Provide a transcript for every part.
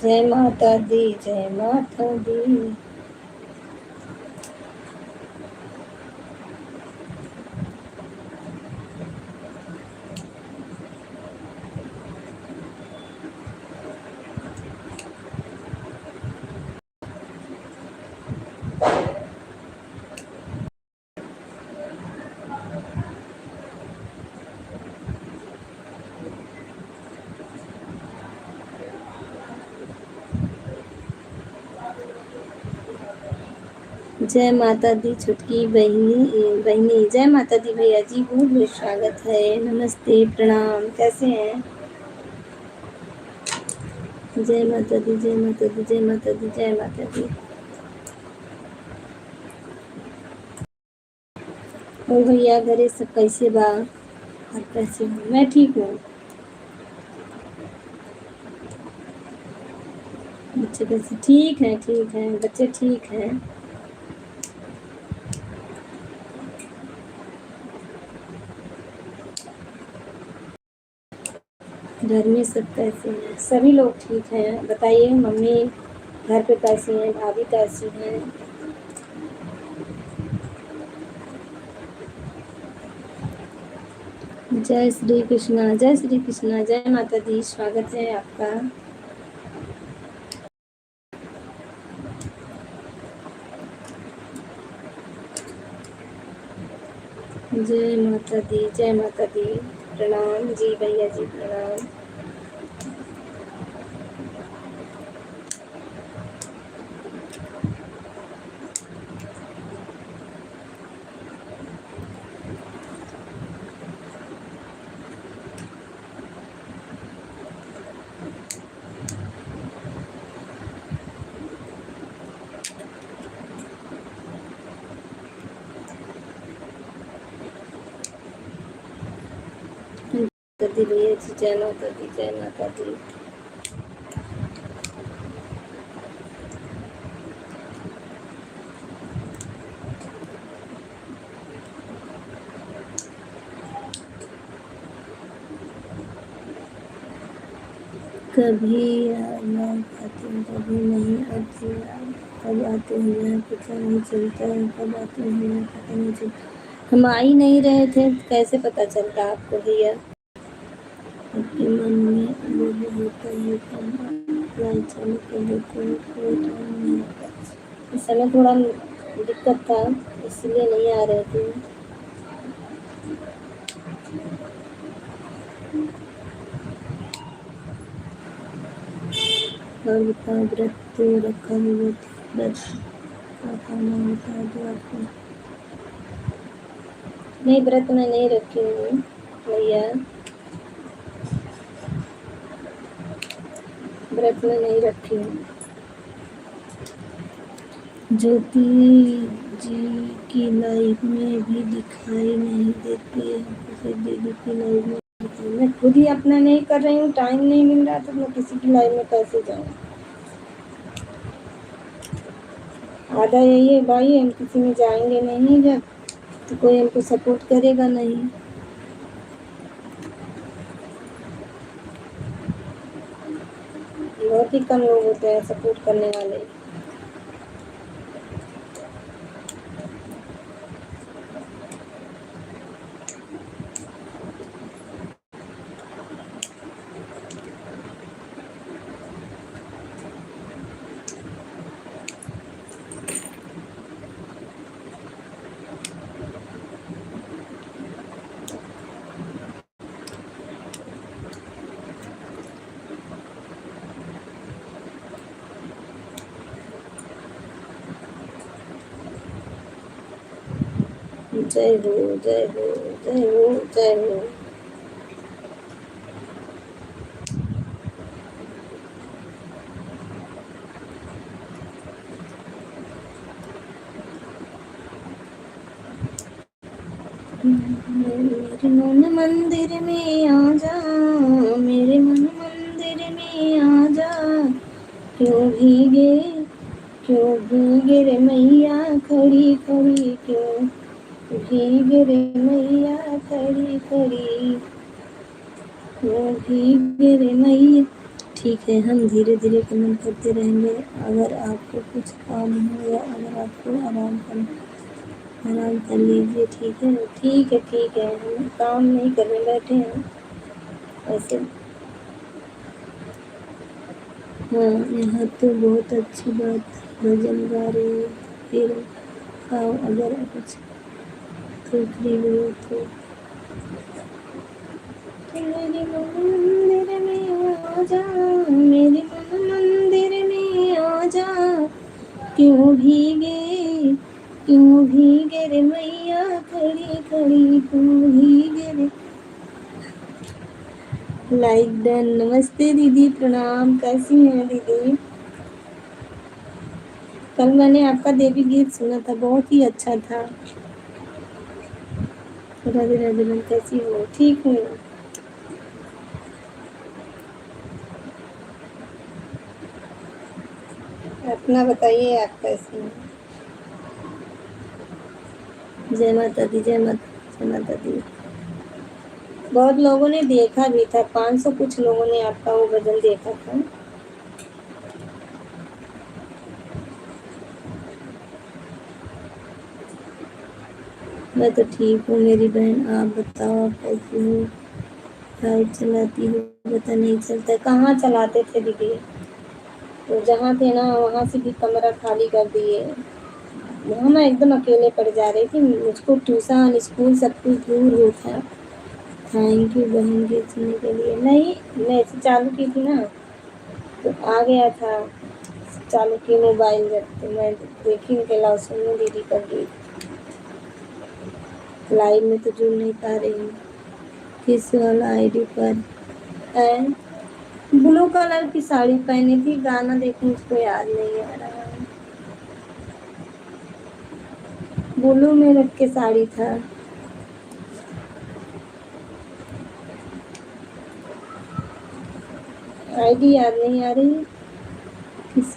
जय माता दी, जय माता दी। जय माता दी छुटकी बहनी, जय माता दी भैया जी, बहुत बहुत स्वागत है, नमस्ते प्रणाम, कैसे हैं? जय माता दी, जय माता दी, जय माता दी, जय माता दी। और भैया घरे सब कैसे बा? आप कैसे हो? मैं ठीक हूँ। बच्चे कैसे? ठीक है, ठीक है, बच्चे ठीक हैं। घर में सब कैसे हैं? सभी लोग ठीक हैं। बताइए मम्मी घर पे कैसी हैं, भाभी कैसी हैं? जय श्री कृष्णा, जय श्री कृष्णा, जय माता दी, स्वागत है आपका। जय माता दी, जय माता दी, प्रणाम जी भैया जी, प्रणाम। माता दी भैया जी, जय माता दी, जय माता दी। कभी आते हैं, कभी नहीं आते हैं, कब आते हैं पता नहीं चलता है, कब आते हैं पता नहीं चलता। हम आ ही नहीं रहे थे, कैसे पता चलता आपको भैया? आपके मन में लोग होता है, अप्लाई चालू कर देते हैं, कोई टाइम नहीं होता। इस समय थोड़ा दिक्कत था, इसलिए नहीं आ रहे थे। और का व्रत रखा हुआ था, व्रत का खाना होता है तो आपको? नहीं, व्रत में नहीं रखी हूँ भैया, व्रत में नहीं रखी हूँ। ज्योति जी की लाइफ में भी दिखाई नहीं देती है, किसी दीदी की लाइफ में दिखाई। मैं खुद ही अपना नहीं कर रही हूँ, टाइम नहीं मिल रहा तो मैं किसी की लाइफ में कैसे जाऊँ? आधा यही है भाई, हम किसी में जाएंगे नहीं जब, तो कोई हमको सपोर्ट करेगा नहीं। बहुत ही कम लोग होते हैं सपोर्ट करने वाले। जय हो, जय हो, जय हो, जय हो। मेरे मन मंदिर में आ जा, मेरे मन मंदिर में आ जा, क्यों भीगे रे मैया खड़ी खड़ी, क्यों भीगे रे मैया खड़ी खड़ी, क्यों भीगे रे मैया। ठीक है, हम धीरे धीरे कमेंट करते रहेंगे। अगर आपको कुछ काम हो या अगर आपको आराम कर लीजिए। ठीक है, ठीक है, ठीक है, हम काम नहीं कर रहे, बैठे हैं ऐसे। हाँ, यहाँ तो बहुत अच्छी बात, भजन गा रहे हो, फिर आओ, अगर कुछ तो फ्री हो तो मेरे मंदिर में आ जा, मेरे मंदिर में आ जा, क्यों भीगे, क्यों भीगे रे मैया, खड़ी खड़ी क्यों भीगे रे। Like done. नमस्ते दीदी, प्रणाम, कैसी हैं दीदी? कल मैंने आपका देवी गीत सुना था, बहुत ही अच्छा था। राधे राधे बहन, कैसी हो? ठीक हूँ। अपना बताइए, आप कैसी हैं? जय माता दी, जय माता, जय माता दी। बहुत लोगों ने देखा भी था, 500 कुछ लोगों ने आपका वो भजन देखा था। मैं तो ठीक हूँ मेरी बहन, आप बताओ, आप कैसी हो? लाइट चलाती हो, पता नहीं चलता। कहाँ चलाते थे दीदी? तो जहाँ थे ना वहाँ से भी कमरा खाली कर दिए। वहाँ मैं एकदम अकेले पड़ जा रही थी, मुझको ट्यूशन स्कूल सब कुछ दूर होता। थैंक यू बहन जी सुनने के लिए। नहीं, मैं ऐसे चालू की थी ना तो आ गया था, चालू की मोबाइल जब, तो मैं देखी के लाओ सुनने दीदी कर दी। लाइव में तो जुड़ नहीं पा रही हूँ। किस वाला आईडी पर है? ब्लू कलर की साड़ी पहनी थी, गाना देखने मुझको याद नहीं आ रहा है। ब्लू में रख के साड़ी था। आईडी याद नहीं आ रही। किस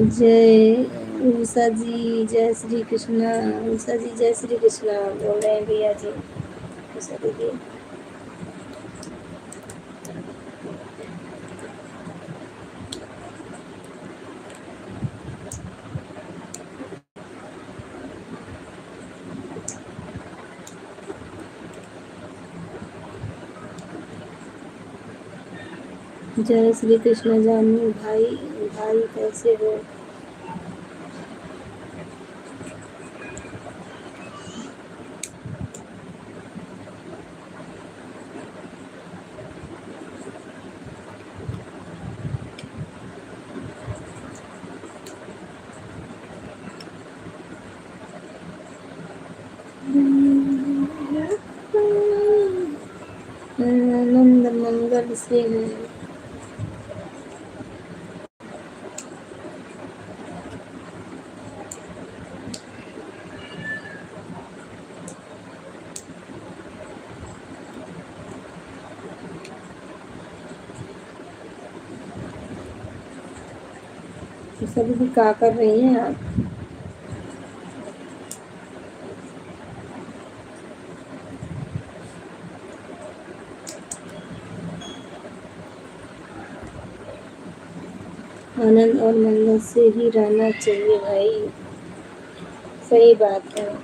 जय उषा जी, जय श्री कृष्णा। उषा जी जय श्री कृष्णा बोल रहे हैं भैया जी। उषा दीदी जय श्री कृष्ण। जानू भाई, भाई कैसे हो? आनंद मंगल से है। सभी भी क्या कर रही हैं आप? आनंद और मंगल से ही रहना चाहिए भाई, सही बात है।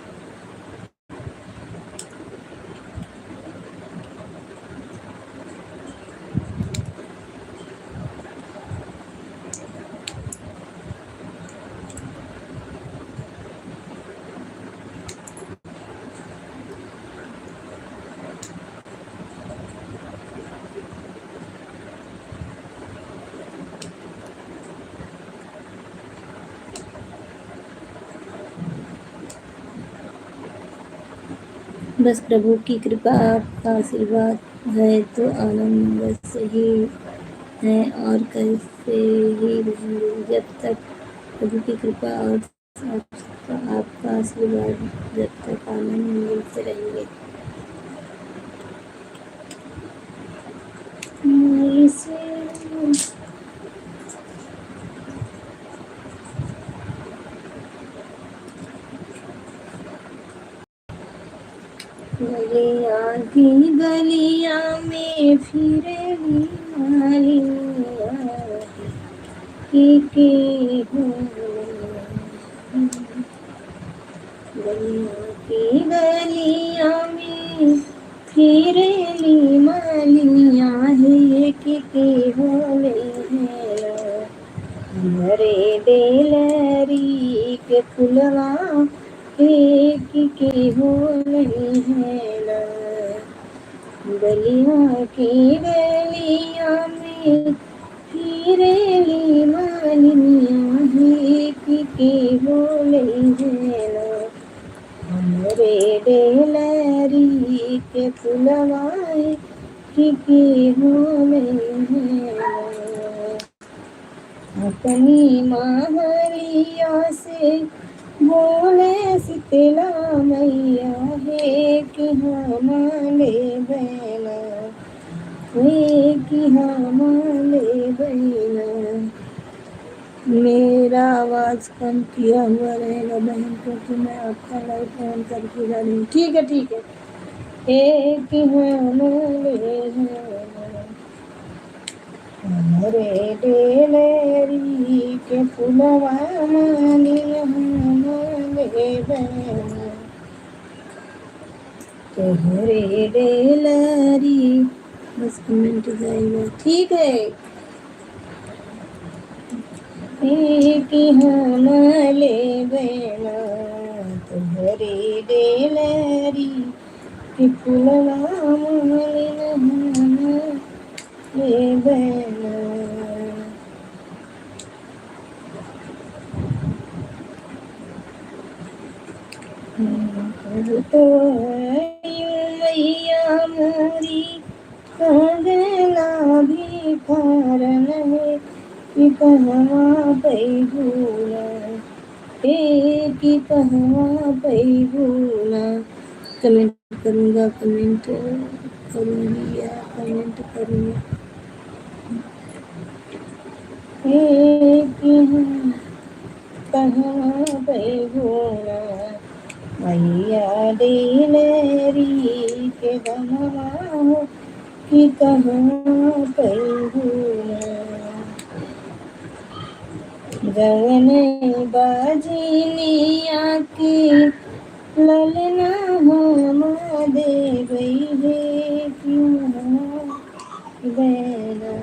बस प्रभु की कृपा, आपका आशीर्वाद है तो आनंद मंगल से ही है और कैसे ही रहेंगे जब तक प्रभु की कृपा और आपका आशीर्वाद, जब तक आनंद मंगल से रहेंगे। गलियां की गलियां में फिरेली मालिनिया के हो गलियां की गलियां में फिरेली मालिनिया है के हो है हमरे देलरी के फुलवा के हो है गलियां की गलियां में फिरेली मालिनिया है के हो है हमरे देलरी के फुलवा के हो है अपनी महरिया से बोले शीतला मैया है कि हमारे बहना है कि हमारे बहना। मेरा आवाज़ कम किया हुआ रहेगा बहन क्योंकि मैं आपका लाइफ ऑन करके जा रही हूँ। ठीक है ठीक है। एक हमारे हमरे देलरी के फुलवा मालिया हमारे बहना तोहरे देलरी बस कमेंट जाएगा। ठीक है। एक हमारे बहना तोहरे देलरी के फुलवा मालिया हमारे बहना तो मैया मोरी कागला भी कारण है कि कहवा पैगुना कि कहवा पैगुना। कमेंट करूँगा कमेंट करूँगी या कमेंट करूँगा कहवा पैगुना मैया देलरी के गमवा हो कि कहवा पैगुना जवन बाजिनिया की ललना हम दे गई है क्यों बहना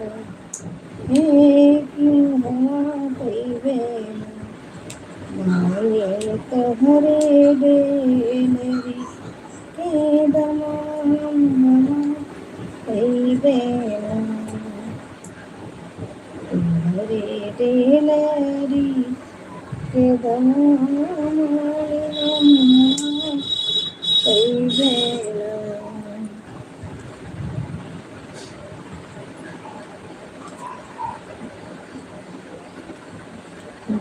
है क्यों बहना मांगे तोहरे देलरी के दमाम बहना तोहरे देलरी के दमाम बहना।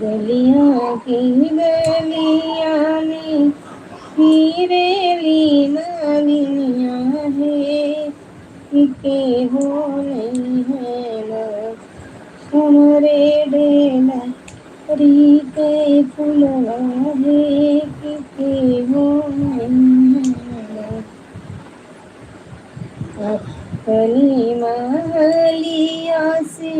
गलियां की गलियां में फिरेली मालिनिया है के हो नहीं है ना हमरे डेला री के फुलवा है के हो नहीं है ना अपनी महलिया से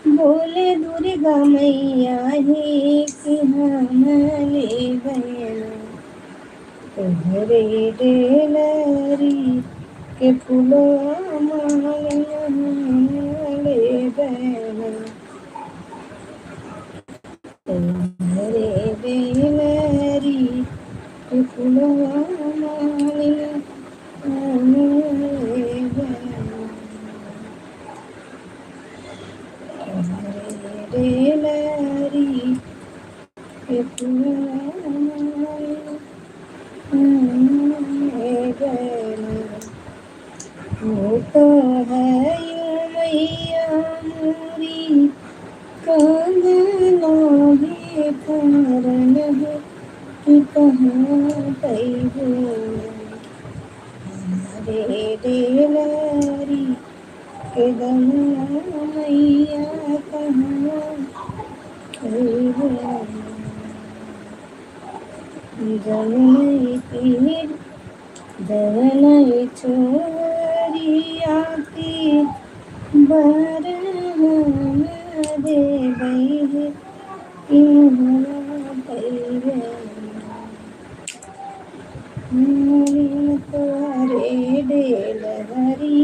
बोले दुर्गा मैया है कि हमारे बहना तोहरे देलरी के फुलवा मालिया हमारे बहना तोहरे देलरी के फुलवा मालिया हमारे बहना देलरी के फुलवा वो तो है मैया मोरी कांगला भी कारण है कि कहाँ पैगुना हमारे देलरी के दमा मैया कहाँ पैगुना जमुई तीर धवल छोरिया की बरहम दे गई इहवा पैवे तोरे डेल हरी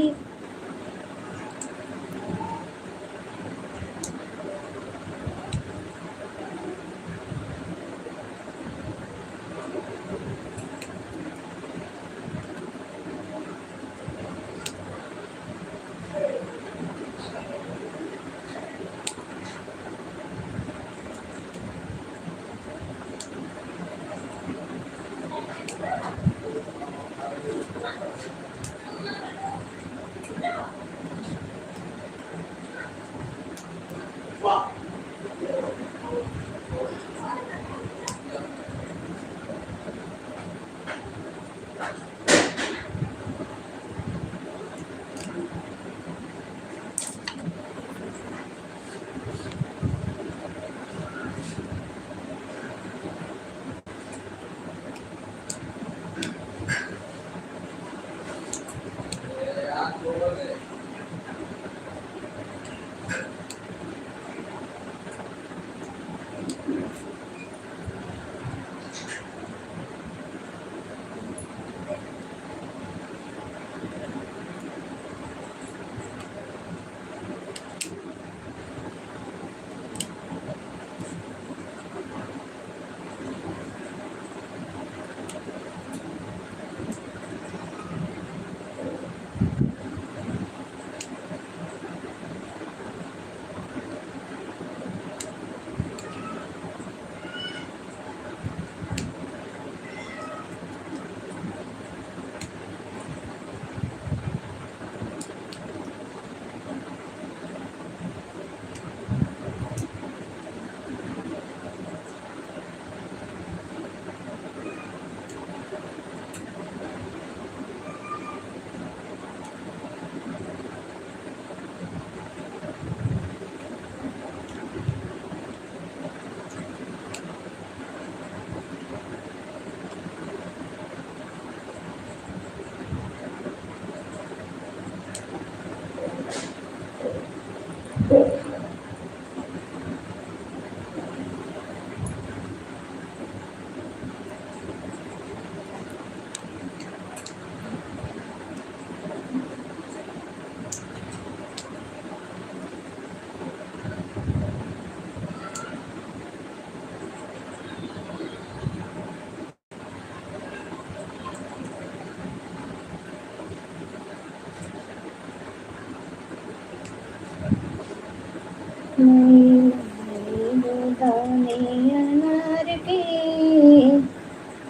दाने अनार के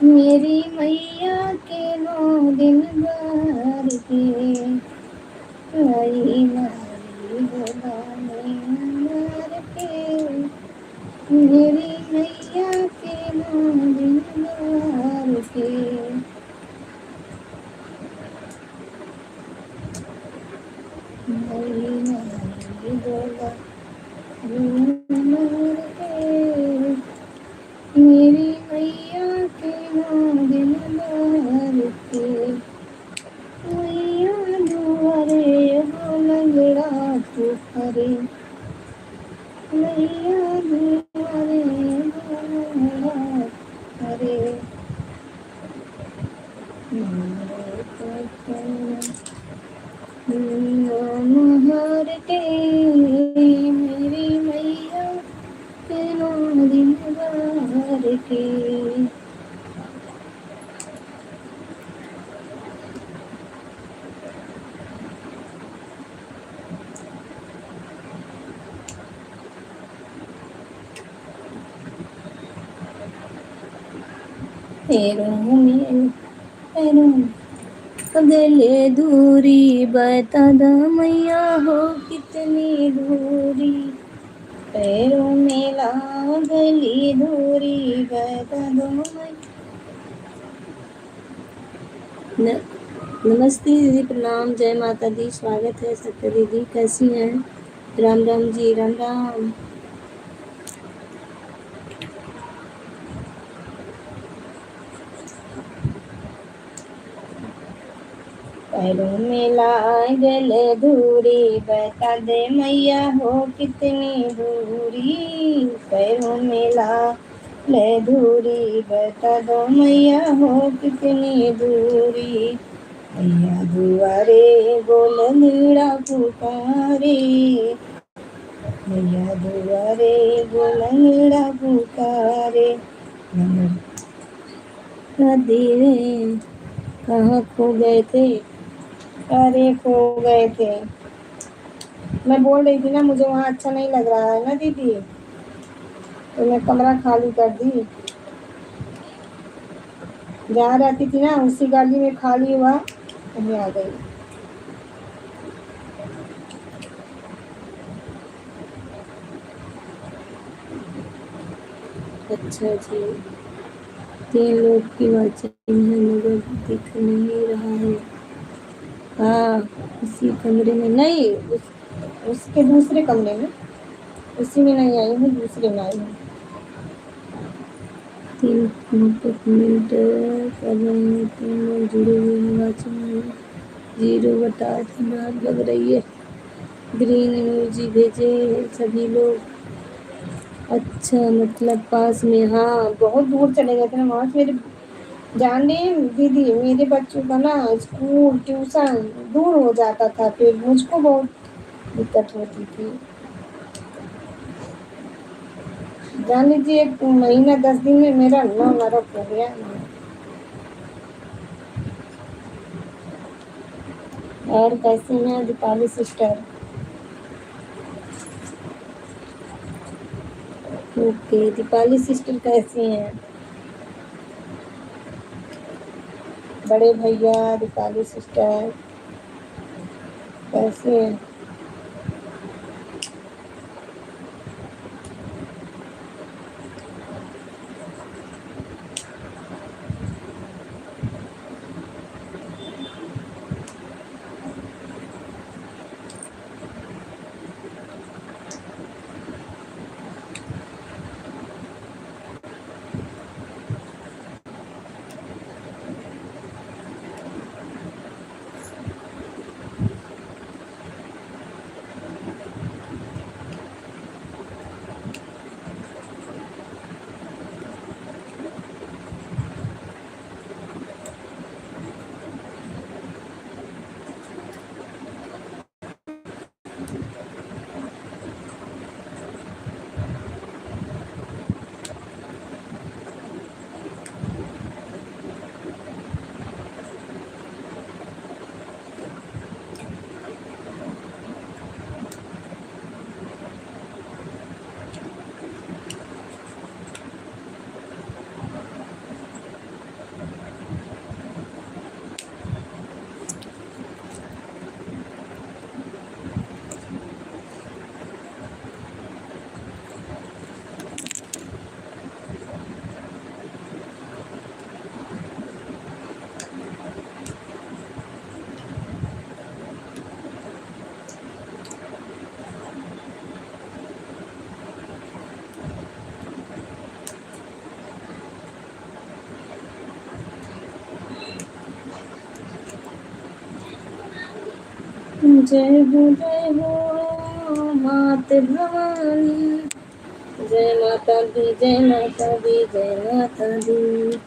मेरी मैया के 9 दिन बार के लाई लाई दाने अनार के मेरी मैया के 9 दिन बार के लाई लाई दाने मेरी मैया के 9 दिन बार के मैया दुआरे हो लगड़ा तू हरे मैया दुआरे हो लगड़ा हरे महर के मेरी मैया के 9 दिन बार के पैरों अगले दूरी बता दा मैया हो कितनी दूरी पैरों में लागली दूरी बता दो नमस्ते दीदी, प्रणाम, जय माता दी, स्वागत है। सत्य दीदी कैसी हैं? राम राम जी, राम राम। पैरों में लागल धूरी, बता दे मैया हो कितनी दूरी। पैरों में लागल धूरी, बता दो मैया हो कितनी दूरी। मैया दुआरे गोलंगड़ा पुकारे, मैया दुआरे गोलंगड़ा पुकारे। धीरे कहाँ खो गए थे, अरे खो गए थे। मैं बोल रही थी ना मुझे वहाँ अच्छा नहीं लग रहा है ना दीदी, तो मैं कमरा खाली कर दी। जहाँ रहती थी ना उसी गाड़ी में खाली हुआ, वहीं आ गई। अच्छा जी, 3 लोग की वाचिंग है मगर दिख नहीं रहा है। हाँ, उसी कमरे में नहीं, उसके दूसरे कमरे में, उसी में नहीं आई हूँ, दूसरे में आई हूँ। 3 मिनट कर रहे हैं, 3 लोग जुड़े हुए हैं वाचिंग में। 0/8 रात लग रही है। ग्रीन इमोजी भेजे सभी लोग। अच्छा मतलब पास में, हाँ बहुत दूर चले गए थे ना वहाँ से। मेरे जान रही हैं दीदी, मेरे बच्चों का ना स्कूल ट्यूशन दूर हो जाता था, फिर मुझको बहुत दिक्कत होती थी। जान लीजिए 1 महीना 10 दिन में मेरा नरक हो गया। और कैसे हैं Deepali sister? Okay, Deepali sister कैसी हैं? बड़े भैया दीपाली सिस्टर कैसे हैं? जय हो मात भवानी, जय माता दी, जय माता दी, जय माता दी।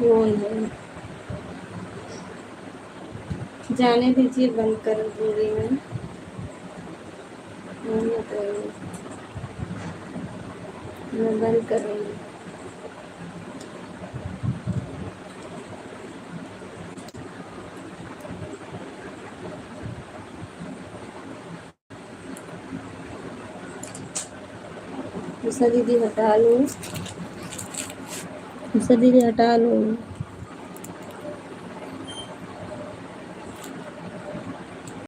कौन है? जाने दीजिए, बंद कर दूँगी मैं। बताइए, मैं बंद कर रही हूँ। उषा दीदी हटा लो, उषा दीदी हटा लो।